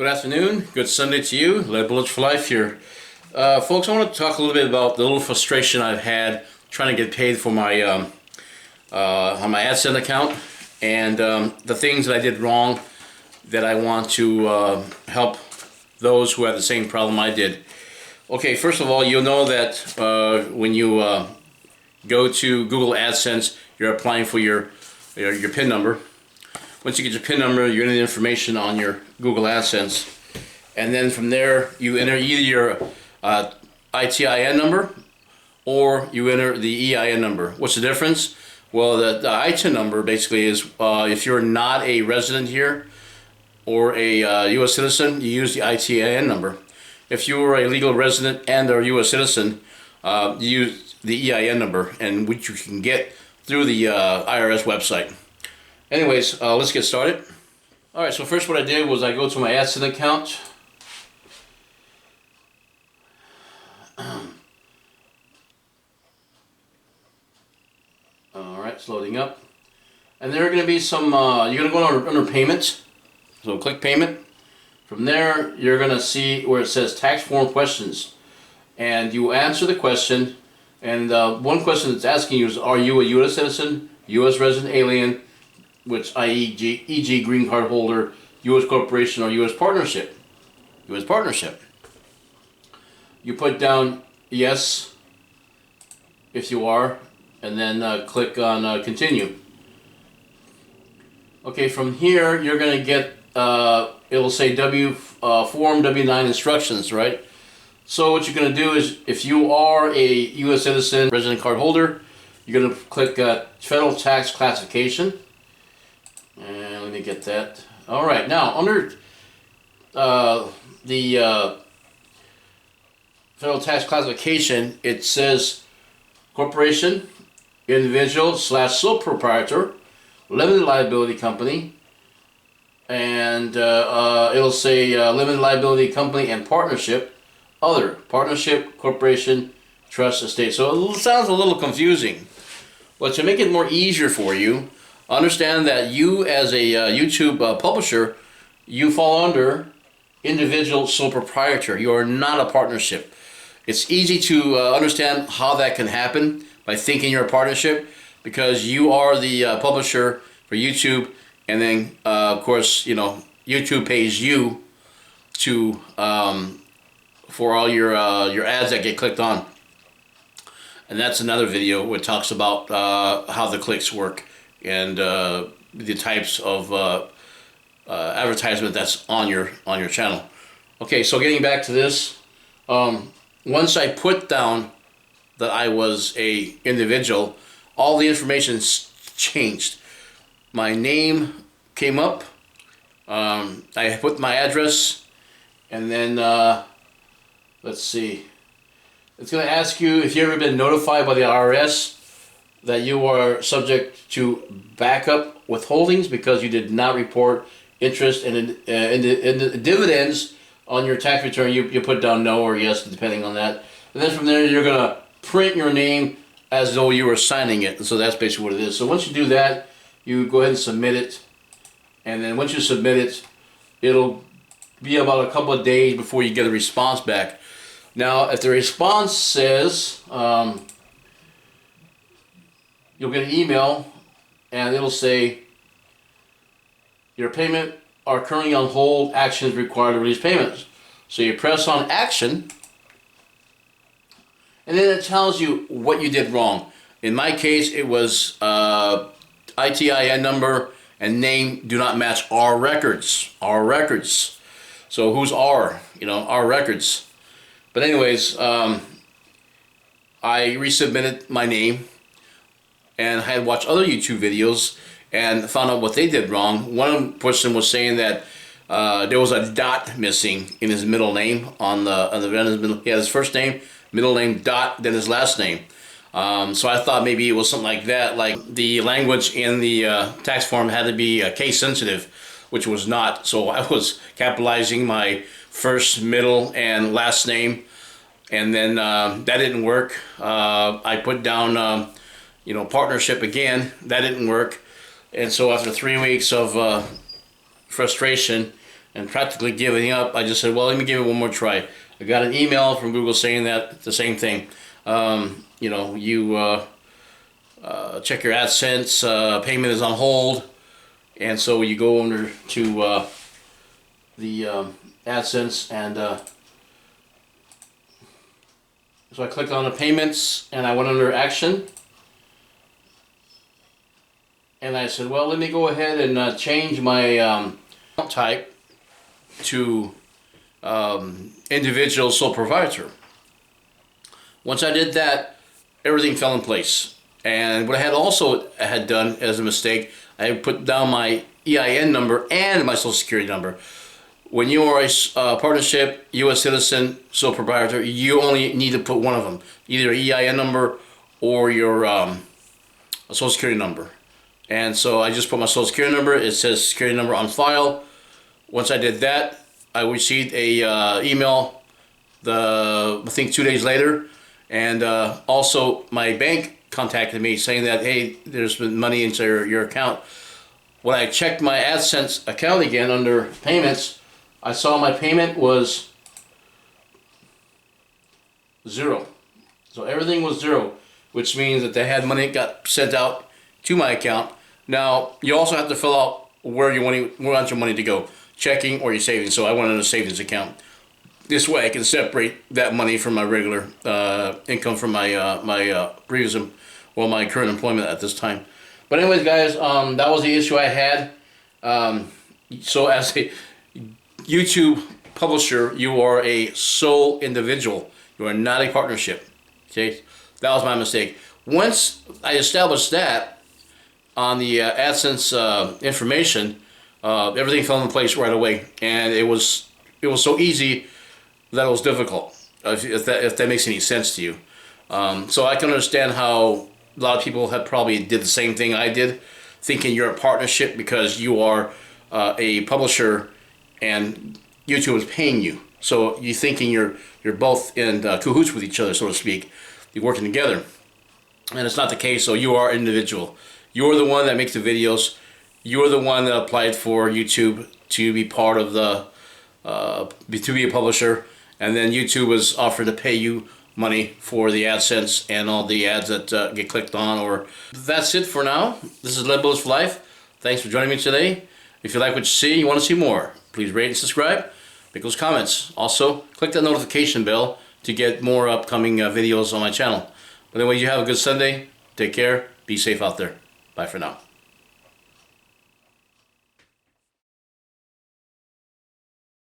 Good afternoon, good Sunday to you. Lead Bullets for Life here. Folks, I want to talk a little bit about the little frustration I've had trying to get paid for my on my Adsense account, and the things that I did wrong that I want to help those who have the same problem I did. Okay, first of all, you'll know that when you go to Google Adsense, you're applying for your PIN number. Once you get your PIN number, you enter the information on your Google Adsense, and then from there you enter either your ITIN number or you enter the EIN number. What's the difference? Well, the ITIN number basically is if you're not a resident here or a U.S. citizen, you use the ITIN number. If you are a legal resident and or U.S. citizen, you use the EIN number, and which you can get through the IRS website. Anyways, let's get started. Alright, so first what I did was I go to my Adsense account. Alright, it's loading up. And there are going to be some, you're going to go under payment. So click payment. From there, you're going to see where it says tax form questions. And you answer the question. And one question that's asking you is, are you a U.S. citizen, U.S. resident alien, which e.g. green card holder, U.S. corporation, or U.S. partnership? U.S. partnership. You put down yes if you are, and then click on continue. Okay, from here you're going to get, it'll say Form W-9 instructions, right? So what you're going to do is, if you are a U.S. citizen, resident card holder, you're going to click Federal Tax Classification. And let me get that. All right, now under the Federal Tax Classification, it says corporation, individual / sole proprietor, limited liability company, and it'll say limited liability company and partnership, other, partnership, corporation, trust, estate. So it sounds a little confusing. But to make it more easier for you, understand that you as a YouTube publisher, you fall under individual sole proprietor. You are not a partnership. It's easy to understand how that can happen by thinking you're a partnership, because you are the publisher for YouTube, and then of course, you know, YouTube pays you to for all your ads that get clicked on. And that's another video where it talks about how the clicks work and the types of advertisement that's on your channel. Okay, so getting back to this, once I put down that I was a individual, all the information changed. My name came up. I put my address, and then let's see. It's going to ask you if you've ever been notified by the IRS that you are subject to backup withholdings because you did not report interest and dividends on your tax return. You put down no or yes, depending on that. And then from there, you're going to print your name as though you were signing it. And so that's basically what it is. So once you do that, you go ahead and submit it. And then once you submit it, it'll be about a couple of days before you get a response back. Now, if the response says, you'll get an email, and it'll say, your payment are currently on hold, actions required to release payments. So you press on action, and then it tells you what you did wrong. In my case, it was ITIN number and name do not match our records. Our records. So who's our? You know, our records. But anyways, I resubmitted my name, and I had watched other YouTube videos and found out what they did wrong. One person was saying that there was a dot missing in his middle name on the middle. He had his first name, middle name, dot, then his last name. So I thought maybe it was something like that, like the language in the tax form had to be case sensitive, which was not. So I was capitalizing my first, middle, and last name, and then that didn't work. I put down you know, partnership again. That didn't work. And so after 3 weeks of frustration, and practically giving up, I just said, well, let me give it one more try. I got an email from Google saying that the same thing. You know, you check your AdSense, payment is on hold, and so you go under to the AdSense, and so I clicked on the payments, and I went under action, and I said, well, let me go ahead and change my account type to individual sole proprietor. Once I did that, everything fell in place. And what I had done as a mistake, I had put down my EIN number and my Social Security number. When you are a partnership, U.S. citizen, sole proprietor, you only need to put one of them, either an EIN number or your Social Security number. And so I just put my Social Security number. It says security number on file. Once I did that, I received a email, I think 2 days later, and also my bank contacted me saying that, hey, there's been money into your account. When I checked my AdSense account again under payments, I saw my payment was 0. So everything was 0, which means that they had money got sent out to my account. Now, you also have to fill out where you want your money to go, checking or your savings. So I went in a savings account. This way I can separate that money from my regular income from my previous, well, my current employment at this time. But anyways, guys, that was the issue I had. So as a YouTube publisher, you are a sole individual. You are not a partnership. Okay, that was my mistake. Once I established that on the AdSense information, everything fell into place right away, and it was so easy that it was difficult. If that makes any sense to you, so I can understand how a lot of people have probably did the same thing I did, thinking you're a partnership because you are a publisher and YouTube is paying you. So you're thinking you're both in cahoots with each other, so to speak. You're working together, and it's not the case. So you are an individual. You're the one that makes the videos. You're the one that applied for YouTube to be part of the to be a publisher, and then YouTube was offered to pay you money for the AdSense and all the ads that get clicked on. Or that's it for now. This is Lead for Life. Thanks for joining me today. If you like what you see, you want to see more, please rate and subscribe. Make those comments. Also, click that notification bell to get more upcoming videos on my channel. But anyway, you have a good Sunday. Take care. Be safe out there. Bye for now.